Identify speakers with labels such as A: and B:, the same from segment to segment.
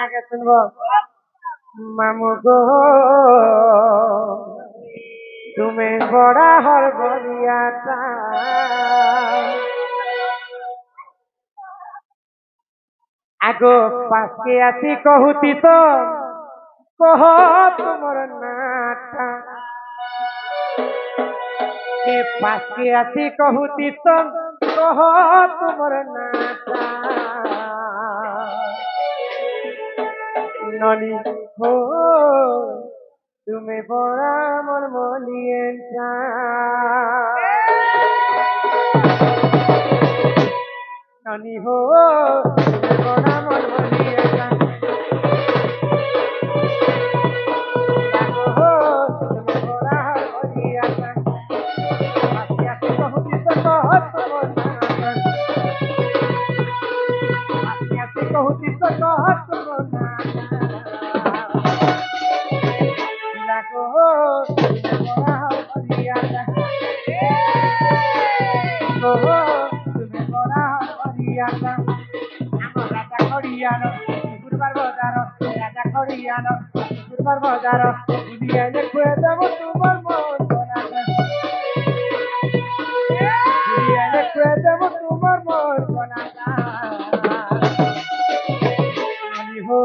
A: আগে শুনবো মামু গো তুমি বড়া হর বলিয়াটা আগো পাশে আছি কহুতি তো কহ তোমার নাটা এ পাশে আছি কহুতি তো কহ তোমার নাটা ননি হো তুমি বড়া মন মলিয়ে ননি হো তুমি বড়া মন মলিয়ে তুমি বড়া মলিয়া কহুতি তো কহ তোমার নাটা কহুতি তো কহ তোমার বাজার বুঝিয়ে খুঁয়ে দেবো তোমার মন বুঝিয়ে খুঁয়ে দেবো তোমার মন হো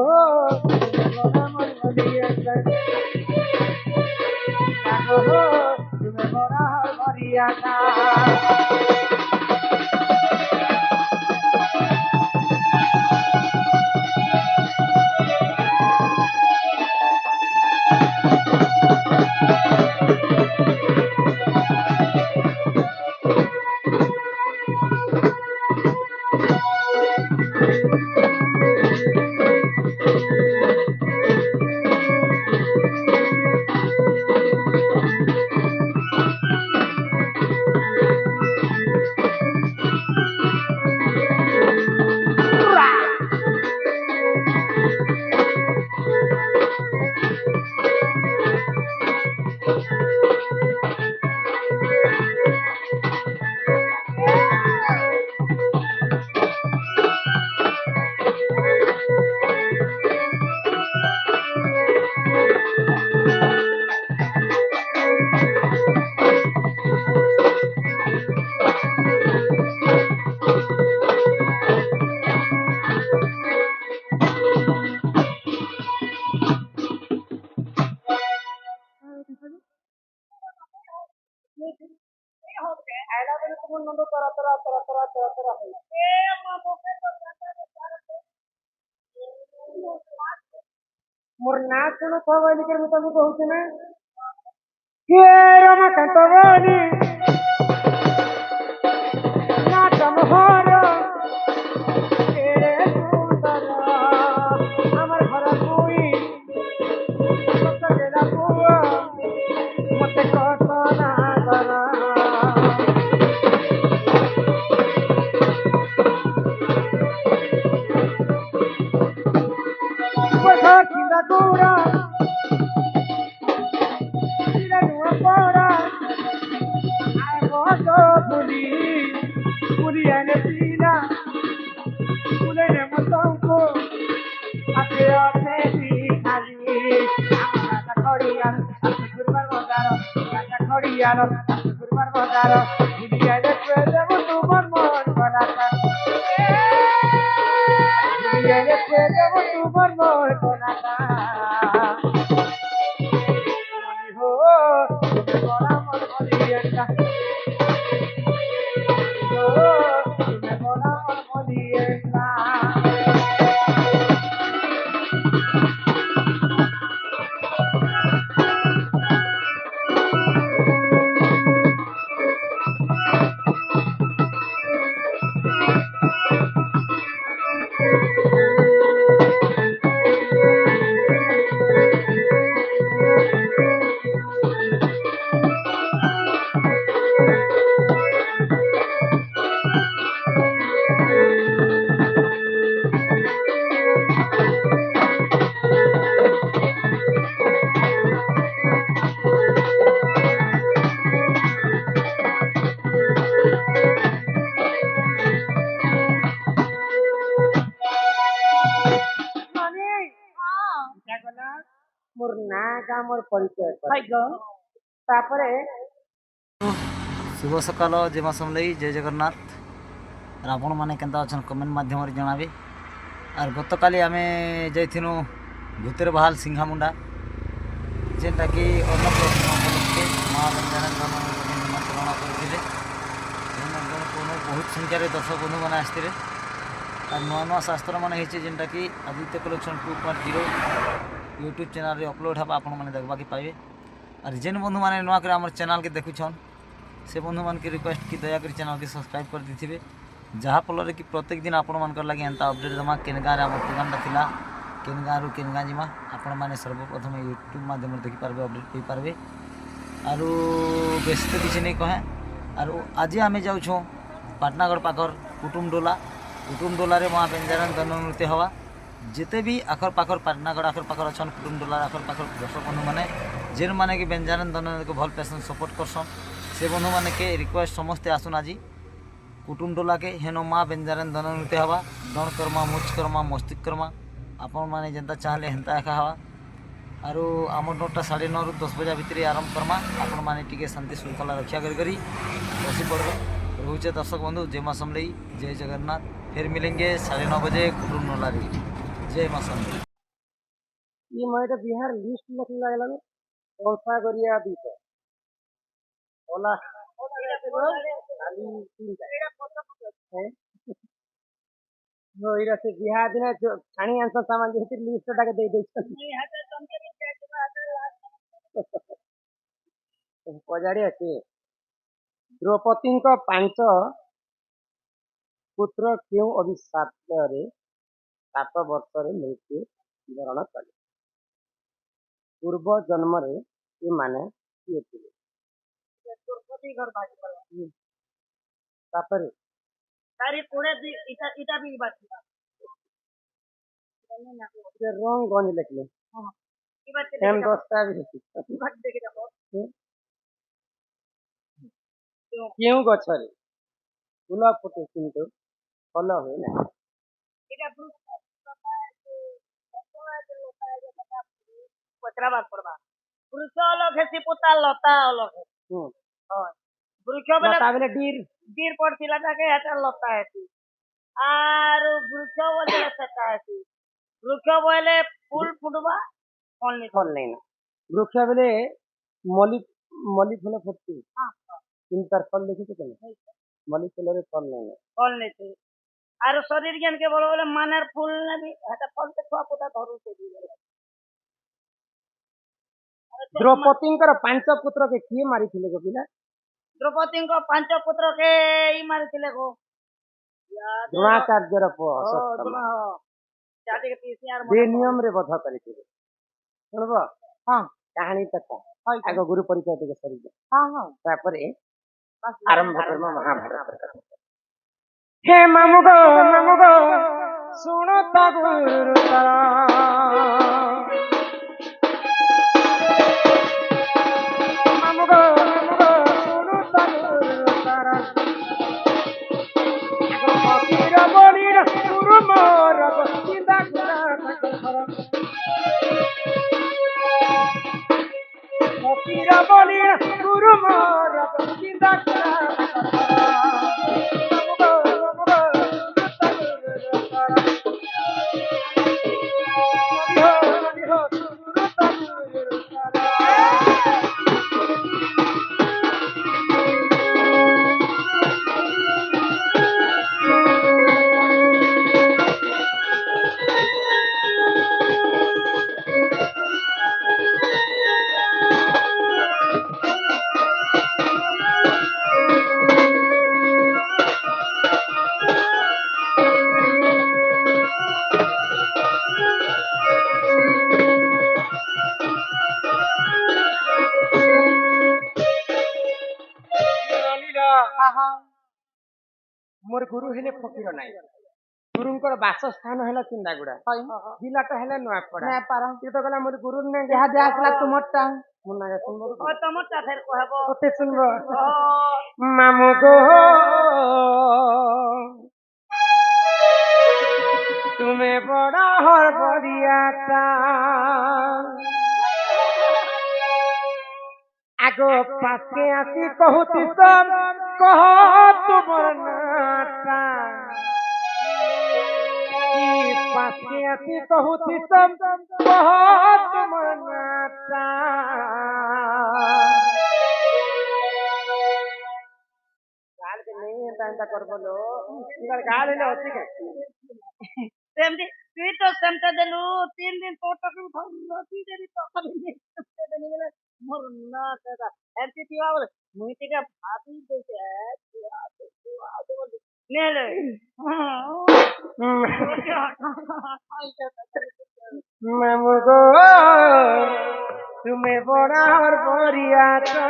A: তুমি বড়া ভরিয়াটা মোর না কোনো খবলিকের মতো আমি কହୁছি না কে রমাকান্ত বলি নাটম হর কে সুন্দর আমার ঘর তুই কত গেলা পুয়া মতে কত না কর চিন্তা করা Puriane pina, pulene motonko, ate ate khali. Rata khodiyan, gurbar bodaro, rata khodiyan, gurbar bodaro. Puriane pede mutumar mon banata. Puriane pede mutumar mon banata. Moni ho, bora mon boliyan. मोर ना का मोर परिचय तापरे
B: शुभ सकाल जय माँ समलई जय जगन्नाथ और आपण मैंने केंता अच्छा कमेंट माध्यम जनाबे और गत काली आम जाइनु भूतर बहाल सिंघामुंडा जेनटा कि अन्नप्रश्न उपलक्षे माँ निमंत्रण करते बहुत संख्यार दर्शक बंधु मैंने आसते और नुआ नुआ शास्त्र मान जेनटा कि आदित्य कलेक्शन 2.0 यूट्यूब चैनल रे अपलोड हाँ आपण मैंने देखा कि पाइबे और जेन बंधु मैंने नुआ कर आम चैनल के देखुछन से बंधु मान की रिक्वेस्ट कि दयाकोरी चैनल के सब्सक्राइब कर दी जहाँफल कि प्रत्येक दिन आपण मान लगे एंता अपडेट देमा केन गाँव आम प्रोग्रामटा थिला केन गाँव केन गाँ जीमा आपण मैंने सर्वप्रथम यूट्यूब माध्यम देखिपारे अपडेट हो पारे आरु बेस तो किसी नहीं कहे आरु आज आम जाऊँ पाटनागढ़ पाखर कुटुमडोला रे वहाँ बेंजारन दंड नृत्य हवा जिते भी आखर पाखर पाटनागढ़ आखर पाखर अच्छा कुटुमडोला आखर पाखर दर्शक बंधु मैंने जेन मैंने कि बेंजारन दंड को भल पैसन सपोर्ट करसन से बंधु मैंने के रिक्वेस्ट समस्ते आसुन आज कुटुमडोला के हेनो माँ बेंजारन दंड नृत्य हवा दण करमा मुच करमा मस्तिष्क करमा आपण मैंने जेनता चाहले हेन्ता एका हवा आरु आम नोटा 9:30 ରୁ 10 बजे भितर आरंभ करमा आपण मैंने टी शांति श्रृंखला रक्षा करी बसी पड़े रोचे दर्शक बंधु जय माँ समलई जय जगन्नाथ फिर मिलेंगे 9:30 बजे कुटुमडोला रे जय माँ समलई
A: ये मैं बिहार लिस्ट लख लागला कौसा गरिया दीप ओला खाली 3 इरा से बिहार दिन छाणी आंसर सामान जे लिस्ट टाके दे दे पजाड़ी अच्छे द्रौपदी 5 पुत्र क्यों अभिशाप 7 वर्ष मृत्यु वरण कले पूर्व जन्म रे ये माने किए थे द्रौपदी घर बाजी तापर तारी कोड़े इटा इटा भी बात ये रंग गंज लिखले हां की बात हम 10टा भी बात देखे जाओ क्यों गछरे फूल फुटे किंतु फल हुए ना एटा पचरा बात पड़बा वृक्ष अलग है सिपुता लता अलग है हां वृक्ष बेले डीर पड़तिला ताके एटा लता है आर वृक्ष बोले सेटा है वृक्ष बोले फूल फुटबा फल नहीं ना वृक्ष बोले मली मली फूल फुटती हां किंतु तार फल देखि तो मली फूल रे फल नहीं थे आर शरीर ज्ञान के बोले मानर फूल ने भी हटा फल से छुआ पोता धरू से द्रौपदी 5 पुत्र के किए मारी थिले गो पिला द्रौपदी 5 पुत्र के ई मारी थिले गो द्रोणाचार्य र सत्यम जाति के पीसीआर बे नियम रे बधा करी थिले सुनबो हां कहानी कथा आगो गुरु परिचय देके सरी हां हां तापरे आरंभ करम महाभारत कथा हे मामुगो सुनो ता गुरु तारा मामुगो सुनो ता गुरु तारा फकीर बणीर गुरु मोर बस्तिदा गुरा ठाकुर फकीर बणीर गुरु मोर बस्तिदा गुरा मोर गुरु हेले फकीर नाई गुरुंकर बासस्थान हेला चिंदागुड़ा जिलाटा हेला नयापड़ा ये तो गला मोर गुरु ने जहा जे आसला तुमरटा मुन्ना के सुनबो ओ तुमरटा फेर कहबो ओते सुनबो मामू गो तुम्हें बड़ा हर बड़ियाता
C: আগো পাশে আসি কহুতি সব কহ তোমার নাটা পাশে আসি কহুতি সব কহ তোমার নাটা গালকে নেই এন্তা করবো লো গাল হইলে অতি
A: সেমতি তুই তো সেমটা দেলু 3 দিন তোর টাকা উঠানো তুই যদি তো খালি দেনি বলে মোর না দাদা এমতি তুই বলে মুই থেকে ভাবি দেছে নেলে
C: মামু গো তুমি বড় আর বরিয়াটা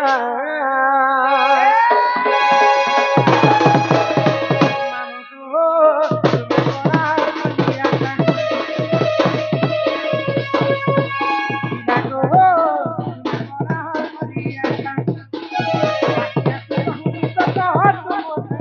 C: মামু গো তুমি বড় আর বরিয়াটা লাগো তুমি বড় আর বরিয়াটা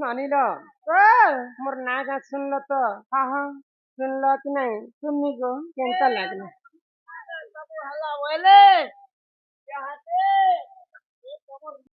C: মানিল মোর না গা শুনল তো শুনল কি নাই শুননি গো কেনতা লাগলো
A: ସବୁ ହେଲା ବୋଇଲେ